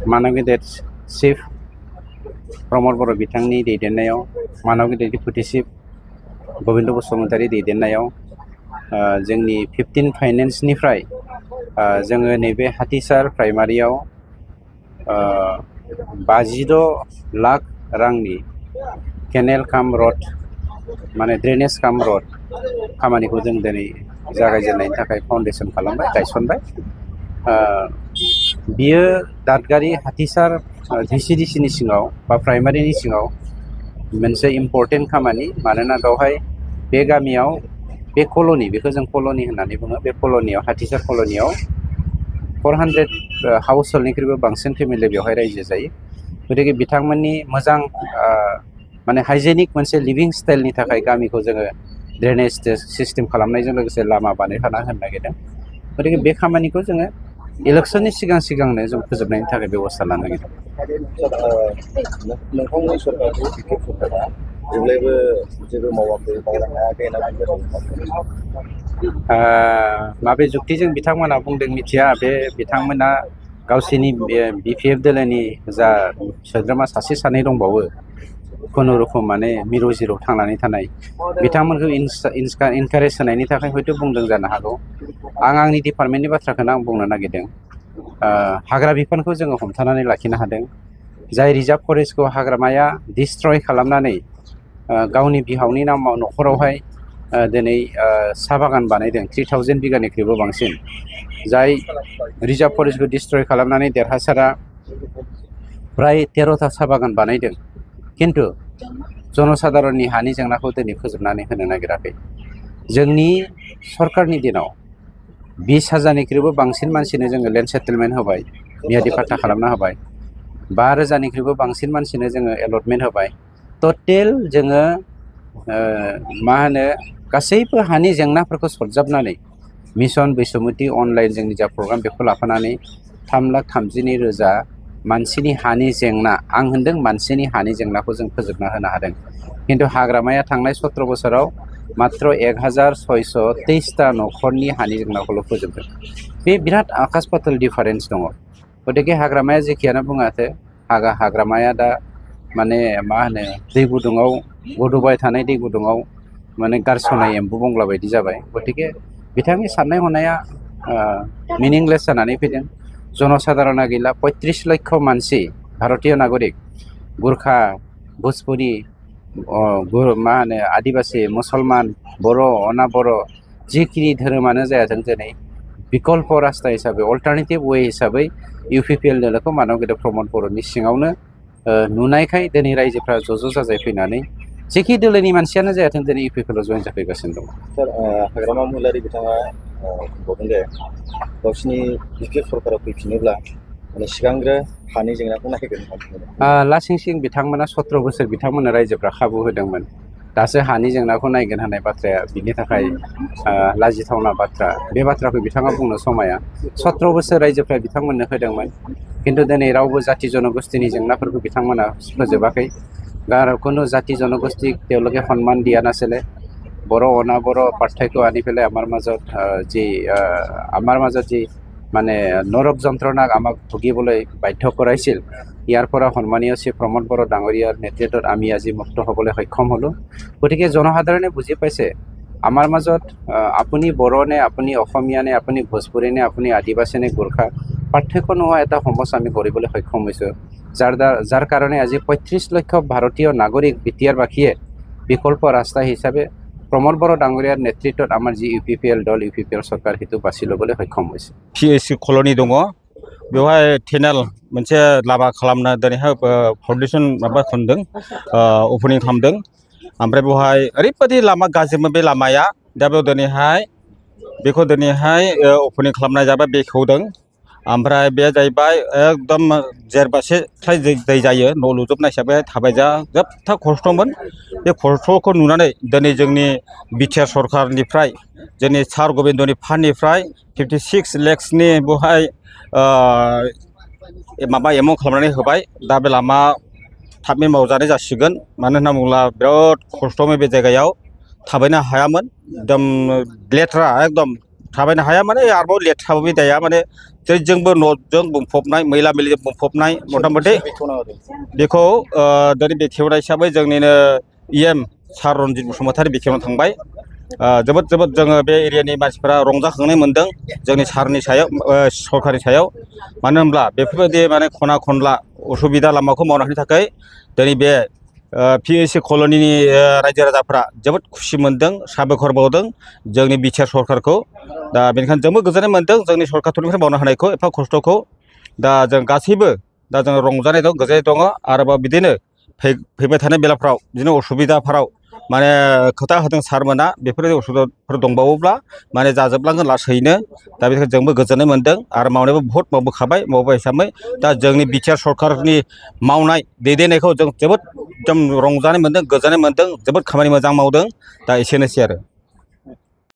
मानव गेदेर चिफ प्रमद बर' बिथांनि दैदेननायाव मानव गेदेर डिपुटि चिफ गबिन्द बसुमतारी दैदेननायाव जोंनि 15 फाइनेन्सनिफ्राय जोङो नैबे हाथिसार प्राइमारियाव 52 लाख रांनि केनेल काम रड माने ड्रेनेज काम रड खामानिखौ जों दिनै जागायजेननायनि थाखाय फाउन्डेसन खालामबाय गायसनबाय। बियो दादगारि हाथिसार VCDCनि सिङाव बा प्राइमारिनि सिङाव मोनसे इम्पर्टेन्ट खामानि, मानोना बेवहाय बे गामियाव बे कल'नि, बेखौ जों कल'नि होननानै बुङो, बे कल'नियाव हाथिसार कल'नियाव 400 हाउस होल्डनिख्रुइबो बांसिन फेमिलि बेवहाय रायजो जायो। गतिके बिथांमोननि मोजां माने हाइजेनिक मोनसे लिभिं स्टाइलनि थाखाय गामिखौ जोङो ड्रेनेज सिस्टेम खालामनायजों लोगोसे लामा बानायफाना होनो नागिरदों। गतिके बे खामानिखौ जोङो इलेक्शननि सिगांनो जों फोजोबनायनि थाखाय बेबस्था लानो नागिरदों। नोंथांनि सरकारखौ BJP सरकारा जेब्लायबो जेबो मावाखै, मावनो हायाखै होनना बुंदों। माबे जुक्तिजों बिथांमोना बुंदों मिथिया। बे बिथांमोना गावसोरनि BPF दोलोनि जा सोद्रोमा सासे सानै दंबावो खुनुरुखुम माने मिरु जिरु थांनानै थानाय, बिथांमोनखौ इनकारेज होनायनि थाखाय हयथ' बुंदों जानो हागौ। आंनि डिपार्टमेन्टनि बाथ्राखौनो आं बुंनो नागिरदों। हाग्रा बिफानखौ जोङो हमथानानै लाखिनो हादों। जाय रिजार्भ फरेस्टखौ हाग्रामाया डिस्ट्रय खालामनानै गावनि बिहावनि नामाव न'खरावहाय दिनै साहा बागान बानायदों 3000 बिगानिख्रुइबो बांसिन। जाय रिजार्भ फरेस्टखौ डिस्ट्रय खालामनानै देरहासारा फ्राय 13था साहा बागान बानायदों, खिन्थु जनसाधारननि हानि जेंनाखौ दिनै फोजोबनानै होनो नागिराखै। जोंनि सरकारनि दिनाव 20,000निख्रुइबो बांसिन मानसिनो जोङो लेन्ड सेटेलमेन्ट होबाय, मियादि पाट्टा खालामना होबाय। 5,000निख्रुइबो बांसिन मानसिनो जोङो एलटमेन्ट होबाय। टटेल जोङो गासैबो हानि जेंनाफोरखौ सरजाबनानै मिशन बैसुमुति अनलाइन जोंनि जा प्रग्राम बेखौ लाफानानै 3,32,000 मानसिनि हानि जेंना, आं होनदों मानसिनि हानि जेंनाखौ जों फोजोबना होनो हादों। खिन्थु हाग्रामाया थांनाय 17 बोसोराव मात्र 1,623टा न'खरनि हानि जेंनाखौल' फोजोबदों। बे बिराद आकाश पाताल डिफारेन्स दङ। गतिके हाग्रामाया जेखियानो बुङाथो, हाग्रामाया दा माने दै गुदुङाव गोदौबाय थानाय दै गुदुङाव माने गारस'नाय एम्बु बंग्ला बायदि जाबाय। गतिके बिथांनि साननाय हनाया मिनिंलेस जानानै फैदों। जनसाधारना गैला। 35 लाख मानसि भारतीय नागरिक, गुरखा, भोजपुरि, आदिबासी, मुसलमान, बर', अना बर', जिखिनि धोरोमानो जायाथों दिनै बिकल्प रास्ता हिसाबै, अल्टारनेटिभ वे हिसाबै UPPL दोलोखौ मानव गेदेर प्रमद बर'नि सिङावनो नुनायखाय दिनै रायजोफ्रा ज' जाजाय फैनानै जेखि दोलोनि मानसियानो जायाथों दिनै UPPL जयन जाफैगासिनो दं। सार, हाग्रामा महिलारि बिथाङा बुंदों जे गावसिनि BPF सरकाराव फैफिनोब्ला माने सिगांग्रो हानि जेंनाखौ नायगोन। लासिं बिथांमोना 17 बोसोर बिथांमोननो रायजोफ्रा खाबु होदोंमोन। दासो हानि जेंनाखौ नायगोन होननाय बाथ्राया बिनि थाखाय लाजिथावना बाथ्रा। बे बाथ्राखौ बिथाङा बुंनो समाया। 17 बोसोर रायजोफ्रा बिथांमोननो होदोंमोन, खिन्थु दिनै रावबो जाति जनगोष्ठीनि जेंनाफोरखौ बिथांमोना फोजोबाखै। কোনো জাতি জনগোষ্ঠীক তেওঁলোকে সন্মান দিয়া নাছিলে। বড় অনাবড় পাৰ্থক্য আনি পেলাই আমাৰ মাজত যি মানে নৰক যন্ত্ৰণাক আমাক ভুগিবলৈ বাধ্য কৰাইছিল, ইয়াৰ পৰা সন্মানীয় শ্ৰী প্ৰমদ বড়ো ডাঙৰীয়াৰ নেতৃত্বত আমি আজি মুক্ত হ'বলৈ সক্ষম হ'লোঁ। গতিকে জনসাধাৰণে বুজি পাইছে আমাৰ মাজত আপুনি বড়ো নে, আপুনি অসমীয়া নে, আপুনি ভোজপুৰী নে, আপুনি আদিবাসী নে, গোৰ্খা, পাৰ্থক্য নোহোৱা এটা সমাজ আমি কৰিবলৈ সক্ষম হৈছোঁ। যাৰ কাৰণে আজি 35 লাখ ভাৰতীয় নাগৰিক বিটিআৰবাসীয়ে বিকল্প ৰাস্তা হিচাপে প্ৰমদ বড়ো ডাঙৰীয়াৰ নেতৃত্বত আমাৰ যি UPPL দল, UPPL চৰকাৰ সেইটো বাছি ল'বলৈ সক্ষম হৈছে। PSC কলনি दङ, बेवहाय टेनेल मोनसे लामा खालामनो दिनैहाय फाउन्डेसन माबा खालामदों, अपेनिं खालामदों। ओमफ्राय बेवहाय ओरैबायदि लामा गाज्रिमोन बे लामाया, दा बेयाव दिनैहाय बेखौ दिनैहाय अपेनिं खालामनाय जाबाय, बेखेवदों। ओमफ्राय बे जाहैबाय एकदम जेरबासे फ्राय दै जायो, न' लुजोबनाय हिसाबै थाबायजा जोबथा खस्थ'मोन। बे खस्थ'खौ नुनानै दिनै जोंनि बिटिआर सरकारनिफ्राय, जोंनि सार गबिन्दनि फान्डनिफ्राय 56 लाखनि बेवहाय माबा एमाउन्ट खालामनानै होबाय। दा बे लामा थाबैनो मावजानाय जासिगोन। मानो होनना बुङोब्ला बिराद खस्थ'मोन बे जायगायाव, थाबायनो हायामोन, एकदम लेथ्रा, एकदम थाबायनो हाया माने आरोबाव लेथ्राबो बे दैया माने जोंबो न'जों बुंफबनाय मैला मैलिजों बुंफबनाय मथा मथि बेखेवना होदों बेखौ दिनै बेखेवनाय हिसाबै जोंनिनो EM सार रनजित बसुमतारी बेखेवना थांबाय जोबोद जोबोद जोङो बे एरियानि मानसिफोरा रंजाखांनाय मोनदों जोंनि सारनि सायाव सरकारनि सायाव मानो होनब्ला बेफोरबायदि माने खना खनला उसुबिदा लामाखौ मावना होनो थाखाय दिनै बे PSC कल'निनि रायजो राजाफ्रा जोबोद खुसि मोनदों साबायखर बावदों जोंनि बिटिआर सरकारखौ दा बेनिखायनो जोंबो गोजोननाय मोनदों जोंनि सरकारनिफ्राय मावनो हानायखौ एफा खस्थ'खौ दा जों गासैबो दा जों रंजानाय दं गोजोननाय दङ आरोबाव बिदिनो फैबाय थानाय बेलाफ्राव बिदिनो उसुबिदाफोराव माने खोथा होदों सारमोना बेफोर उसुबिदाफोर दंबावोब्ला माने जाजोबलांगोन लासैनो दा बेनिखायनो जोंबो गोजोननाय मोनदों आरो मावनायाबो बहुत मावबोखाबाय मावबाय हिसाबै दा जोंनि बिटिआर सरकारनि मावनाय दैदेननायखौ जों जोबोद रंजानाय मोनदों गोजोननाय मोनदों जोबोद खामानि मोजां मावदों दा एसेनोसै आरो